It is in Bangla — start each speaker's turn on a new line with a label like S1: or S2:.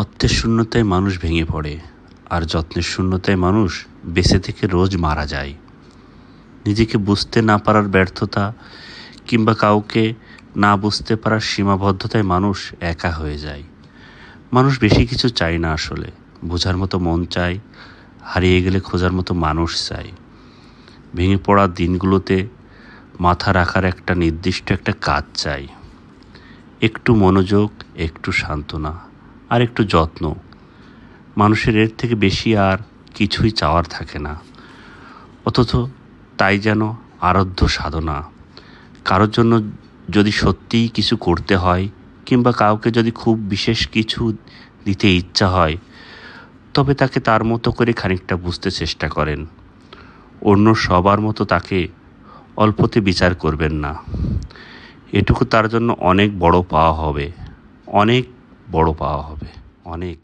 S1: অর্থের শূন্যতায় মানুষ ভেঙে পড়ে, আর যত্নের শূন্যতায় মানুষ বেঁচে থেকে রোজ মারা যায়। নিজেকে বুঝতে না পারার ব্যর্থতা কিংবা কাউকে না বুঝতে পারার সীমাবদ্ধতায় মানুষ একা হয়ে যায়। মানুষ বেশি কিছু চায় না, আসলে বোঝার মতো মন চায়, হারিয়ে গেলে খোঁজার মতো মানুষ চায়। ভেঙে পড়া দিনগুলোতে মাথা রাখার একটা নির্দিষ্ট একটা কাজ চাই, একটু মনোযোগ, একটু সান্ত্বনা আর একটু যত্ন। মানুষের এর থেকে বেশি আর কিছুই চাওয়ার থাকে না, অথচ তাই যেন আরাধ্য সাধনা। কারোর জন্য যদি সত্যিই কিছু করতে হয় কিংবা কাউকে যদি খুব বিশেষ কিছু দিতে ইচ্ছা হয়, তবে তাকে তার মতো করে খানিকটা বুঝতে চেষ্টা করেন। অন্য সবার মতো তাকে অল্পতে বিচার করবেন না। এটুকু তার জন্য অনেক বড় পাওয়া হবে, অনেক বড় পাওয়া হবে, অনেক।